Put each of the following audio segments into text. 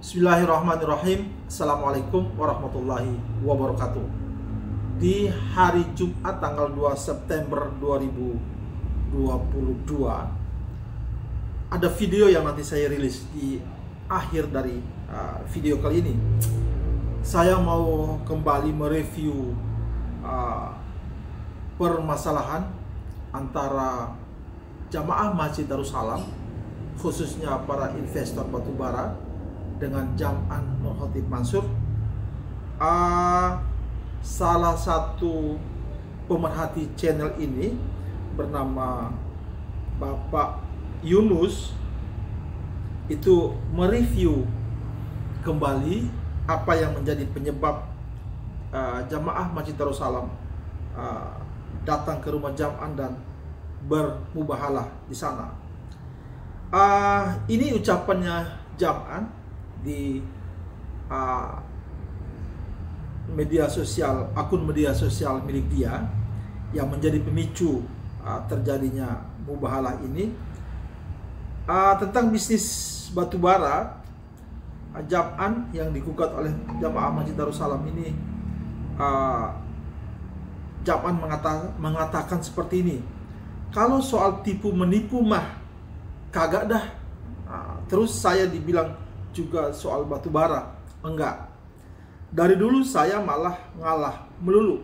Bismillahirrahmanirrahim. Assalamualaikum warahmatullahi wabarakatuh. Di hari Jumat tanggal 2 September 2022 ada video yang nanti saya rilis di akhir dari video kali ini. Saya mau kembali mereview permasalahan antara jamaah Masjid Darussalam, khususnya para investor batubara, dengan Jam'an Nur Khatib Mansur. Salah satu pemerhati channel ini bernama Bapak Yunus itu mereview kembali apa yang menjadi penyebab jamaah Masjid Darussalam datang ke rumah Jam'an dan bermubahalah di sana. Ini ucapannya Jam'an di media sosial, akun media sosial milik dia, yang menjadi pemicu terjadinya mubahalah ini, tentang bisnis batubara. Jam'an yang digugat oleh jamaah Masjid Darussalam ini, Jam'an mengatakan seperti ini, kalau soal tipu menipu mah kagak dah. Terus saya dibilang juga soal batubara, enggak. Dari dulu saya malah ngalah melulu.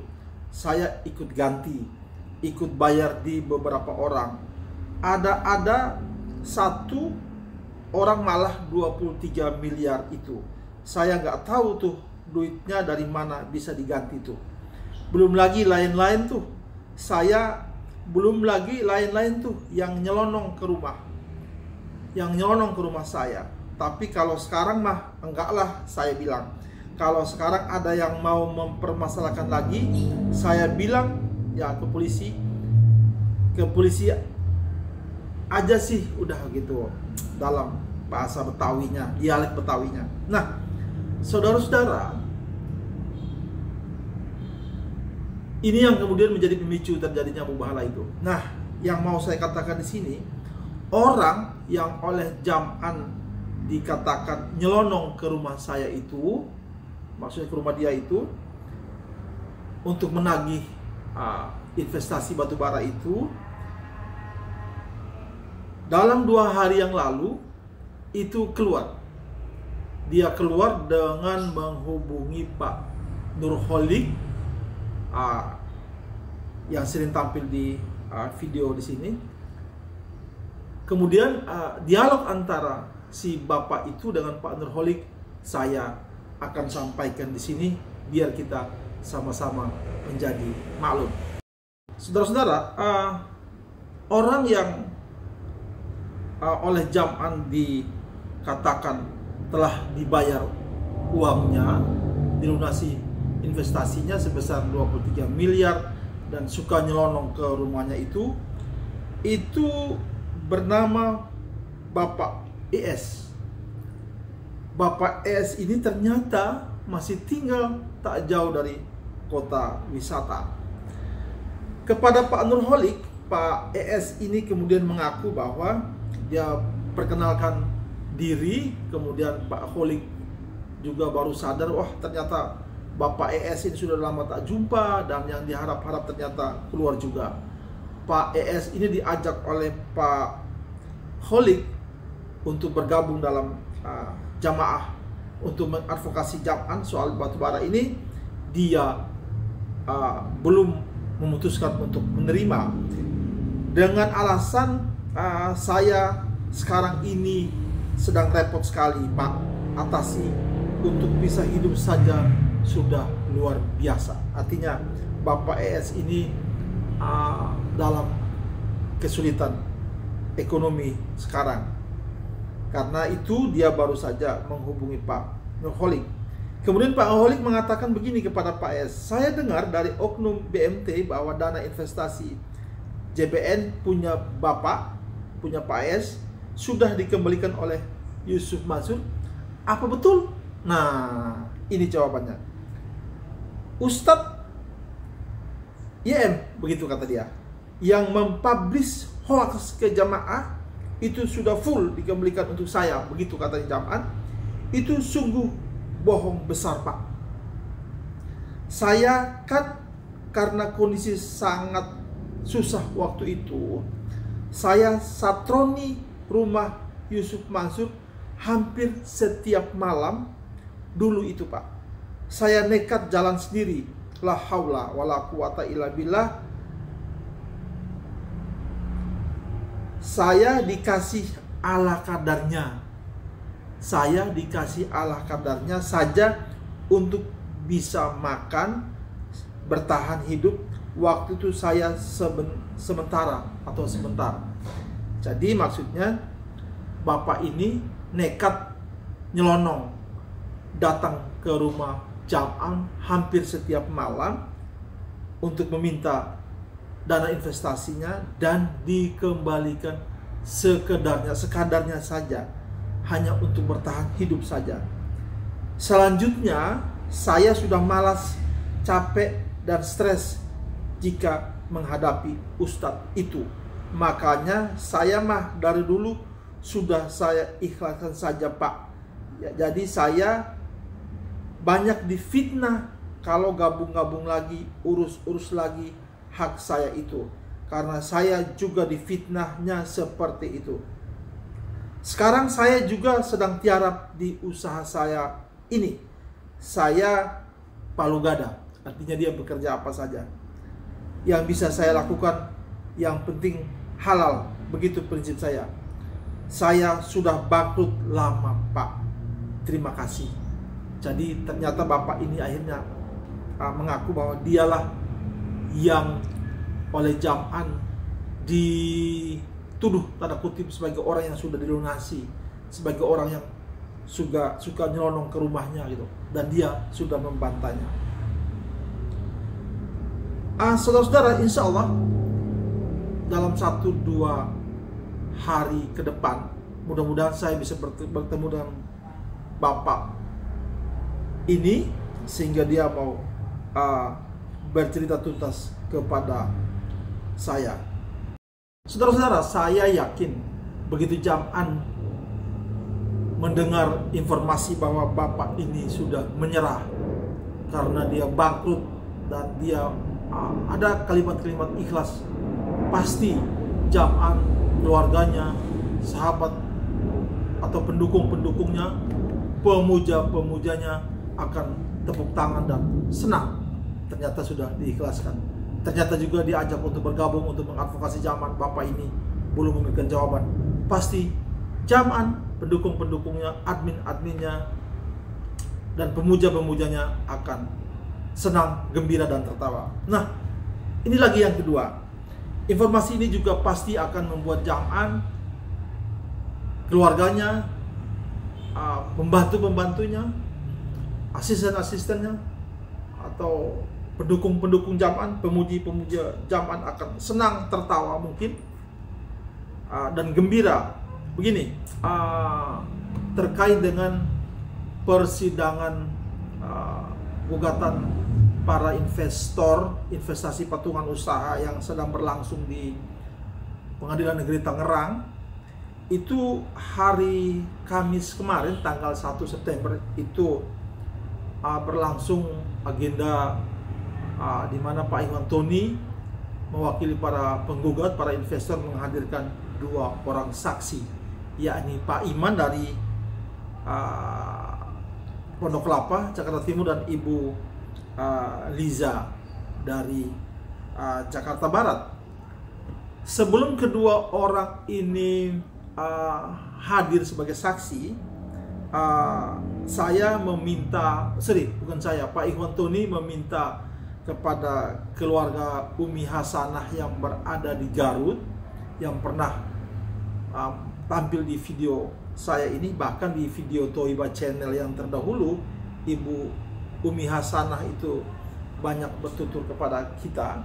Saya ikut ganti, ikut bayar di beberapa orang. Ada satu orang malah 23 miliar itu. Saya nggak tahu tuh duitnya dari mana bisa diganti tuh. Belum lagi lain-lain tuh. Belum lagi lain-lain tuh yang nyelonong ke rumah. Yang nyelonong ke rumah saya. Tapi kalau sekarang mah enggak lah, saya bilang. Kalau sekarang ada yang mau mempermasalahkan lagi, saya bilang ya ke polisi aja sih, udah gitu, dalam bahasa Betawinya, dialek Betawinya. Nah, saudara-saudara, ini yang kemudian menjadi pemicu terjadinya mubahalah itu. Nah, yang mau saya katakan di sini, orang yang oleh Jam'an dikatakan nyelonong ke rumah saya itu, maksudnya ke rumah dia itu, untuk menagih investasi batubara itu, dalam 2 hari yang lalu itu keluar. Dia keluar dengan menghubungi Pak Nurholik, yang sering tampil di video di sini. Kemudian dialog antara si bapak itu dengan Pak Nurholik saya akan sampaikan di sini biar kita sama-sama menjadi maklum. Saudara-saudara, orang yang oleh Jam'an dikatakan telah dibayar uangnya, dilunasi investasinya sebesar 23 miliar dan suka nyelonong ke rumahnya itu bernama Bapak ES. Bapak ES ini ternyata masih tinggal tak jauh dari kota wisata. Kepada Pak Nurholik, Pak ES ini kemudian mengaku bahwa dia perkenalkan diri, kemudian Pak Holik juga baru sadar, wah ternyata Bapak ES ini sudah lama tak jumpa, dan yang diharap-harap ternyata keluar juga. Pak ES ini diajak oleh Pak Holik untuk bergabung dalam jamaah untuk mengadvokasi Jam'an soal batubara ini. Dia belum memutuskan untuk menerima dengan alasan saya sekarang ini sedang repot sekali Pak atasi, untuk bisa hidup saja sudah luar biasa. Artinya Bapak ES ini dalam kesulitan ekonomi sekarang. Karena itu dia baru saja menghubungi Pak Nurholik. Kemudian Pak Nurholik mengatakan begini kepada Pak ES, saya dengar dari oknum BMT bahwa dana investasi JBN punya Bapak, punya Pak ES, sudah dikembalikan oleh Yusuf Mansur. Apa betul? Nah, ini jawabannya. Ustadz YM, begitu kata dia, yang mempublish hoax ke jamaah itu sudah full dikembalikan untuk saya, begitu katanya Jam'an. Itu sungguh bohong besar, Pak. Saya kan karena kondisi sangat susah waktu itu, saya satroni rumah Yusuf Mansur hampir setiap malam dulu itu, Pak. Saya nekat jalan sendiri. La haula wala quwata illa billah. Saya dikasih ala kadarnya. Saya dikasih ala kadarnya saja untuk bisa makan, bertahan hidup. Waktu itu saya sebentar. Jadi maksudnya bapak ini nekat nyelonong datang ke rumah Jam'an hampir setiap malam untuk meminta dana investasinya dan dikembalikan sekadarnya saja, hanya untuk bertahan hidup saja. Selanjutnya saya sudah malas, capek dan stres jika menghadapi ustadz itu. Makanya saya mah dari dulu sudah saya ikhlaskan saja, Pak. Ya, jadi saya banyak difitnah kalau gabung-gabung lagi, urus lagi hak saya itu. Karena saya juga difitnahnya seperti itu. Sekarang saya juga sedang tiarap di usaha saya ini. Saya palu gada, artinya dia bekerja apa saja. Yang bisa saya lakukan, yang penting halal, begitu prinsip saya. Saya sudah bangkrut lama, Pak. Terima kasih. Jadi ternyata bapak ini akhirnya mengaku bahwa dialah yang oleh Jam'an dituduh tanda kutip sebagai orang yang sudah dilunasi, sebagai orang yang suka nyelonong ke rumahnya gitu, dan dia sudah membantahnya. Saudara-saudara, insya Allah dalam 1-2 hari ke depan mudah-mudahan saya bisa bertemu dengan bapak ini sehingga dia mau bercerita tuntas kepada saya. Saudara-saudara, saya yakin begitu Jam'an mendengar informasi bahwa bapak ini sudah menyerah karena dia bangkrut dan dia ada kalimat-kalimat ikhlas, pasti Jam'an, keluarganya, sahabat atau pendukung-pendukungnya, pemuja-pemujanya akan tepuk tangan dan senang. Ternyata sudah diikhlaskan. Ternyata juga diajak untuk bergabung untuk mengadvokasi Jam'an. Bapak ini belum memberikan jawaban. Pasti Jam'an, pendukung-pendukungnya, admin-adminnya, dan pemuja-pemujanya akan senang, gembira, dan tertawa. Nah, ini lagi yang kedua. Informasi ini juga pasti akan membuat Jam'an, keluarganya, pembantu-pembantunya, asisten-asistennya, atau pendukung-pendukung Jam'an, pemuja Jam'an akan senang, tertawa mungkin, dan gembira. Begini, terkait dengan persidangan gugatan para investor investasi patungan usaha yang sedang berlangsung di Pengadilan Negeri Tangerang, itu hari Kamis kemarin tanggal 1 September itu berlangsung agenda di mana Pak Iwan Tony mewakili para penggugat, para investor, menghadirkan 2 orang saksi, yakni Pak Iman dari Pondok Kelapa, Jakarta Timur, dan Ibu Liza dari Jakarta Barat. Sebelum kedua orang ini hadir sebagai saksi, saya meminta, Pak Iwan Tony meminta kepada keluarga Umi Hasanah yang berada di Garut, yang pernah tampil di video saya ini, bahkan di video Toiba Channel yang terdahulu, Ibu Umi Hasanah itu banyak bertutur kepada kita,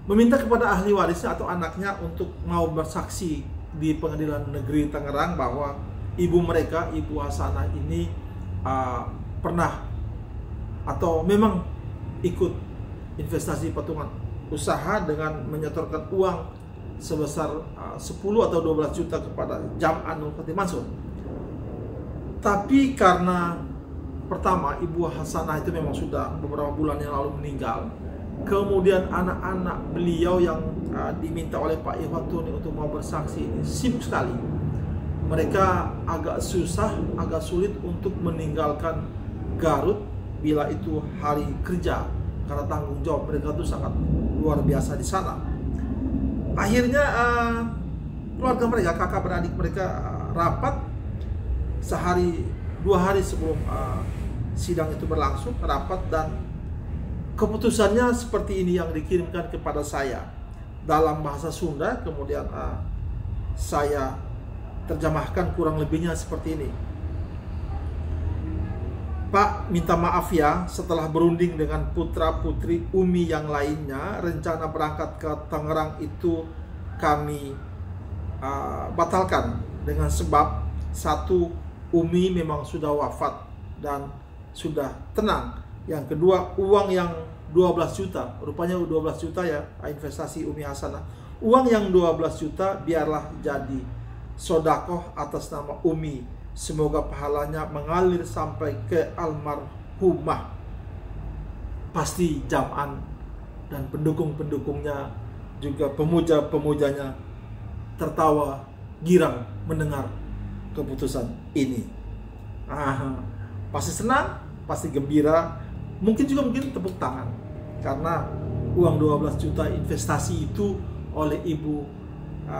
meminta kepada ahli warisnya atau anaknya untuk mau bersaksi di Pengadilan Negeri Tangerang bahwa ibu mereka, Ibu Hasanah ini pernah atau memang ikut investasi patungan usaha dengan menyetorkan uang sebesar 10 atau 12 juta kepada Jam'an Nur Khatim Mansur. Tapi karena pertama Ibu Hasanah itu memang sudah beberapa bulan yang lalu meninggal, kemudian anak-anak beliau yang diminta oleh Pak Ihwantuni untuk mau bersaksi ini sibuk sekali. Mereka agak susah, agak sulit untuk meninggalkan Garut bila itu hari kerja, karena tanggung jawab mereka itu sangat luar biasa di sana. Akhirnya keluarga mereka, kakak beradik mereka rapat sehari 2 hari sebelum sidang itu berlangsung, rapat, dan keputusannya seperti ini yang dikirimkan kepada saya dalam bahasa Sunda. Kemudian saya terjemahkan kurang lebihnya seperti ini. Pak, minta maaf ya, setelah berunding dengan putra-putri Umi yang lainnya, rencana berangkat ke Tangerang itu kami batalkan dengan sebab satu, Umi memang sudah wafat dan sudah tenang. Yang kedua, uang yang 12 juta, rupanya 12 juta ya investasi Umi Hasanah. Uang yang 12 juta biarlah jadi sodakoh atas nama Umi. Semoga pahalanya mengalir sampai ke almarhumah. Pasti Jam'an dan pendukung-pendukungnya, juga pemuja-pemujanya tertawa girang mendengar keputusan ini. Pasti senang, pasti gembira, mungkin tepuk tangan, karena uang 12 juta investasi itu oleh Ibu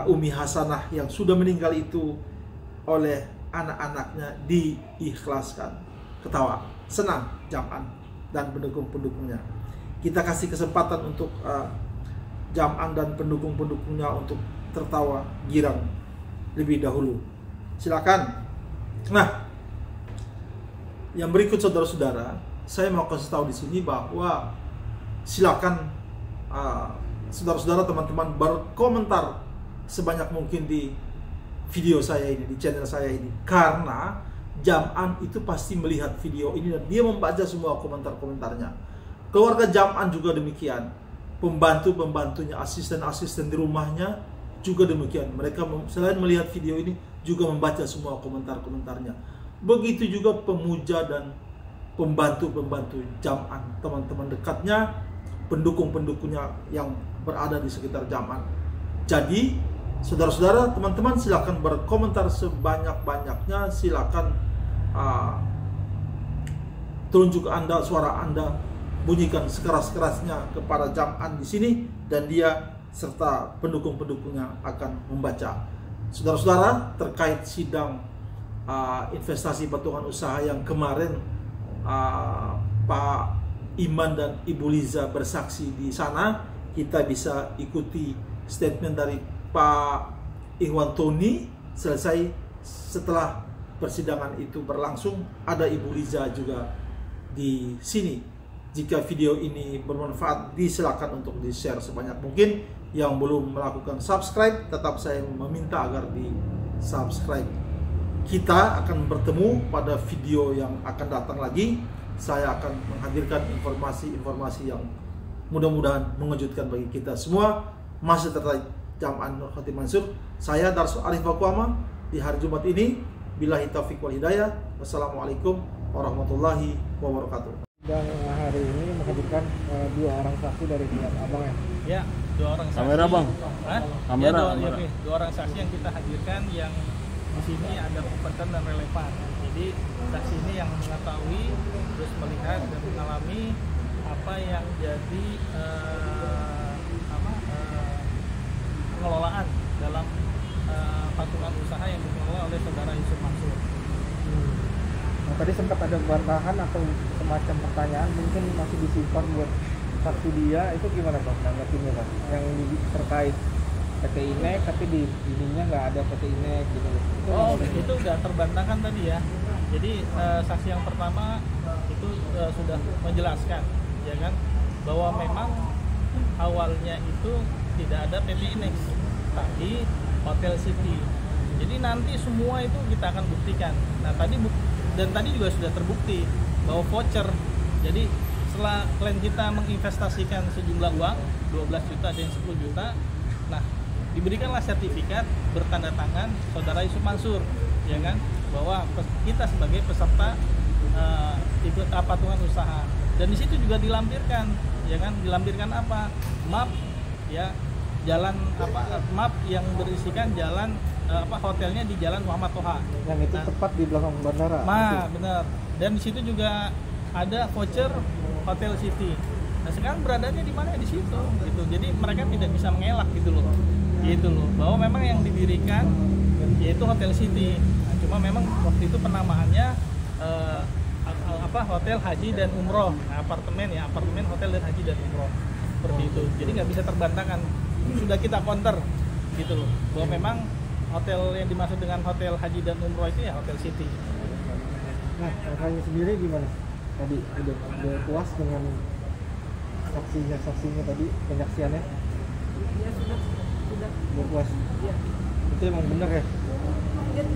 Umi Hasanah yang sudah meninggal itu oleh anak-anaknya diikhlaskan. Ketawa, senang Jam'an dan pendukung-pendukungnya. Kita kasih kesempatan untuk Jam'an dan pendukung-pendukungnya untuk tertawa girang lebih dahulu. Silakan. Nah, yang berikut saudara-saudara, saya mau kasih tahu di sini bahwa silakan saudara-saudara, teman-teman berkomentar sebanyak mungkin di video saya ini, di channel saya ini, karena Jam'an itu pasti melihat video ini dan dia membaca semua komentar-komentarnya. Keluarga Jam'an juga demikian, pembantu-pembantunya, asisten-asisten di rumahnya juga demikian. Mereka selain melihat video ini juga membaca semua komentar-komentarnya. Begitu juga pemuja dan pembantu-pembantu Jam'an, teman-teman dekatnya, pendukung-pendukungnya yang berada di sekitar Jam'an. Jadi saudara-saudara, teman-teman, silakan berkomentar sebanyak-banyaknya. Silakan tunjuk Anda, suara Anda, bunyikan sekeras-kerasnya kepada Jam'an di sini, dan dia serta pendukung-pendukungnya akan membaca. Saudara-saudara, terkait sidang investasi patungan usaha yang kemarin Pak Iman dan Ibu Liza bersaksi di sana, kita bisa ikuti statement dari Pak Ihwantuni. Selesai setelah persidangan itu berlangsung, ada Ibu Liza juga di sini. Jika video ini bermanfaat, disilakan untuk di-share sebanyak mungkin. Yang belum melakukan subscribe, tetap saya meminta agar di-subscribe. Kita akan bertemu pada video yang akan datang lagi. Saya akan menghadirkan informasi-informasi yang mudah-mudahan mengejutkan bagi kita semua. Masih terkait Jam'an Nur Khotim Mansur, saya Darso Arif Bakuama di hari Jumat ini. Billahi taufiq wal hidayah. Wassalamualaikum warahmatullahi wabarakatuh. Dan hari ini menghadirkan 2 orang saksi dari pihak abang ya? Ya, 2 orang saksi. Kamera bang? Kamera. Ya, 2 orang saksi yang kita hadirkan yang di sini ada kompeten dan relevan. Jadi saksi ini yang mengetahui, terus melihat dan mengalami apa yang jadi pengelolaan dalam patungan usaha yang dikelola oleh saudara Yusuf Mansur. Nah, tadi sempat ada bantahan atau semacam pertanyaan, mungkin masih disimpan buat saksi dia, itu gimana Bang? Nanggapinnya Bang? Yang terkait PT INEK tapi di ininya nggak ada PT INEK gitu. Itu udah terbantahkan tadi ya. Jadi saksi yang pertama itu sudah menjelaskan, ya kan, bahwa memang awalnya itu tidak ada PT INEK, tapi Hotel City. Jadi nanti semua itu kita akan buktikan. Nah tadi juga sudah terbukti bahwa voucher. Jadi setelah klien kita menginvestasikan sejumlah uang 12 juta dan 10 juta, nah diberikanlah sertifikat bertanda tangan saudara Yusuf Mansur, ya kan. bahwa kita sebagai peserta ikut patungan usaha, dan di situ juga dilampirkan, ya kan, dilampirkan apa, map, ya, jalan map yang berisikan jalan hotelnya di Jalan Muhammad Toha. Yang itu tepat di belakang bandara. Benar. Dan di situ juga ada voucher Hotel City. Nah, sekarang beradanya di mana? Di situ, gitu. Jadi mereka tidak bisa mengelak gitu loh. Bahwa memang yang didirikan yaitu Hotel City. Nah, cuma memang waktu itu penamaannya Hotel Haji dan Umroh. Nah, apartemen hotel dan haji dan umroh. Seperti itu. Jadi nggak bisa terbantahkan. Sudah kita counter gitu loh. Bahwa memang hotel yang dimaksud dengan Hotel Haji dan Umroh itu ya Hotel City. Nah, kakaknya sendiri gimana? Tadi udah puas dengan saksinya tadi, penyaksiannya? Ya sudah. Udah puas? Iya. Itu emang bener ya?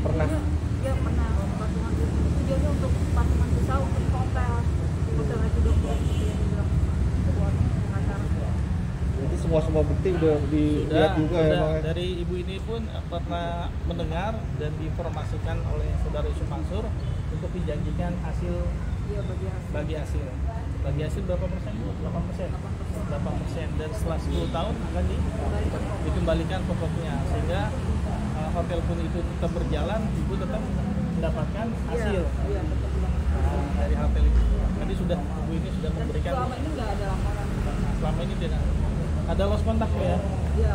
Pernah? Iya pernah. Patungan tujuannya untuk patungan usaha untuk hotel Haji Dokter yang bilang pengacara. Jadi semua bukti udah dilihat juga ya Bang? Dari ibu ini pun pernah mendengar dan diinformasikan oleh saudara Yusuf Mansur untuk dijanjikan hasil. Iya, bagi hasil berapa persen? 8%. Dan setelah 10 tahun akan dikembalikan pokoknya, sehingga hotel pun itu tetap berjalan, ibu tetap mendapatkan hasil. Iya, tetap. Dari hotel itu. Tadi ibu ini sudah memberikan. Selama ini nggak ada laporan. Selama ini tidak ada lost kontak ya? Iya,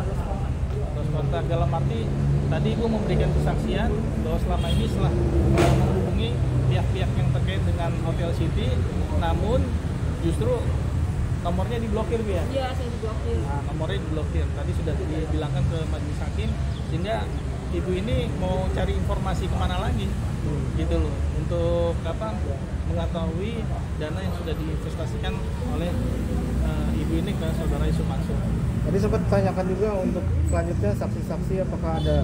lost kontak dalam arti tadi ibu memberikan kesaksian bahwa selama ini setelah menghubungi pihak-pihak yang terkait dengan Hotel City, namun justru nomornya diblokir ya? Iya, saya diblokir. Nah, nomornya diblokir. Tadi sudah dibilangkan ke majelis hakim, sehingga ibu ini mau cari informasi kemana lagi, gitu loh, untuk mengetahui dana yang sudah diinvestasikan oleh ibu ini ke saudara Yusuf Mansur. Tadi sempat tanyakan juga untuk selanjutnya saksi-saksi apakah ada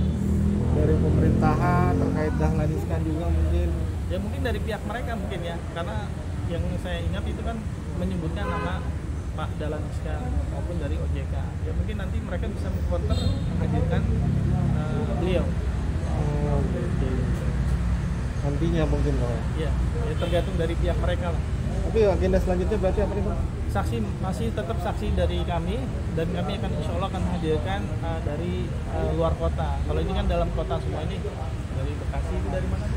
dari pemerintahan terkait Dahlan Iskan juga mungkin? Ya mungkin dari pihak mereka mungkin ya, karena yang saya ingat itu kan menyebutkan nama Pak Dahlan Iskan maupun dari OJK. Ya mungkin nanti mereka bisa mengkonter menghadirkan beliau. Oh, gitu. Nantinya mungkin Bang. Ya tergantung dari pihak mereka lah. Tapi agenda selanjutnya berarti apa nih Bang? Saksi masih tetap saksi dari kami, dan kami akan insya Allah akan menghadirkan dari luar kota. Kalau ini kan dalam kota semua, ini dari Bekasi, itu dari mana?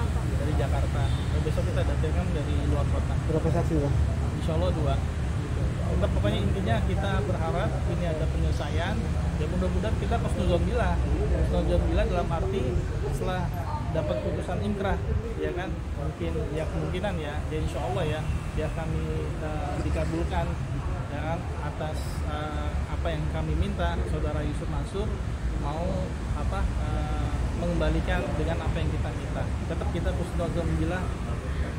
Dari Jakarta. Dan besok kita datangkan dari luar kota. Berapa saksi Bang? Insya Allah 2. Gitu. Tetap pokoknya intinya kita berharap ini ada penyelesaian. Ya mudah-mudahan kita husnuzon billah dalam arti setelah dapat putusan inkrah, ya kan, mungkin ya kemungkinan ya insya Allah ya kami dikabulkan, ya kan, atas apa yang kami minta. Saudara Yusuf Mansur mau mengembalikan dengan apa yang kita minta. Tetap kita husnuzon billah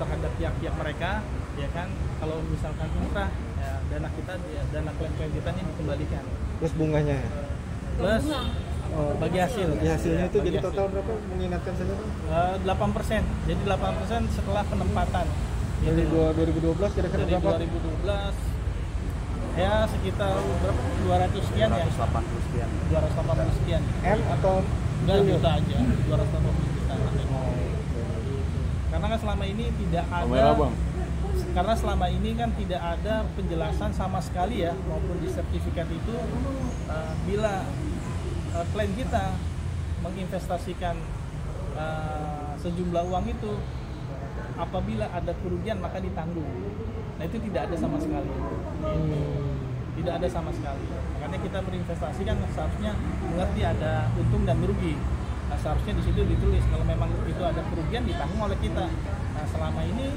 terhadap pihak-pihak mereka, ya kan. Kalau misalkan inkrah, ya dana klaim kita ini dikembalikan. Plus bunganya ya? Plus bagi hasil. Bagi hasilnya itu bagi jadi hasil. total berapa? Mengingatkan saja Bang? 8%. Jadi 8% setelah penempatan. Dari 2012 kira-kira Dari berapa? 2012 ya sekitar berapa? 200 sekian ya. 280 sekian. 280 sekian. M atau Enggak, juta aja. 280 juta. Karena kan selama ini tidak ada. Karena selama ini kan tidak ada penjelasan sama sekali ya, maupun di sertifikat itu bila klien kita menginvestasikan sejumlah uang itu, apabila ada kerugian maka ditanggung. Nah itu tidak ada sama sekali. Tidak ada sama sekali. Makanya kita berinvestasi kan seharusnya mengerti ada untung dan merugi. Nah seharusnya di situ ditulis kalau memang itu ada kerugian ditanggung oleh kita. Nah selama ini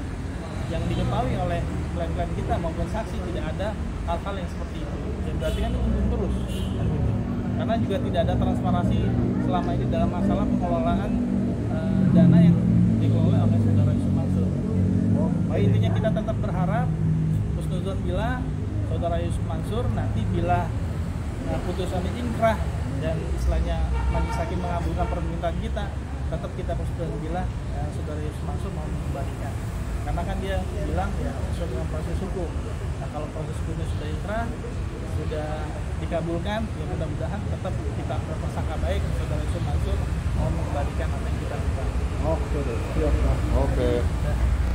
yang diketahui oleh klien-klien kita maupun saksi tidak ada hal-hal yang seperti itu. Dan berarti kan untung terus. Kan gitu. Karena juga tidak ada transparansi selama ini dalam masalah pengelolaan dana yang dikelola oleh saudara Yusuf Mansur. Intinya kita tetap berharap husnuzon billah saudara Yusuf Mansur nanti bila putusan inkrah dan istilahnya majelis hakim mengabulkan permintaan kita, tetap kita husnuzon billah saudara Yusuf Mansur mau mengembalikan. Karena kan dia bilang ya sesuai dengan proses hukum. Nah kalau proses hukumnya sudah inkrah, sudah dikabulkan, ya mudah-mudahan tetap kita berprasangka baik saudara Yusuf Mansur mau mengembalikan apa yang kita minta. Oke deh, siap Bang. Oke.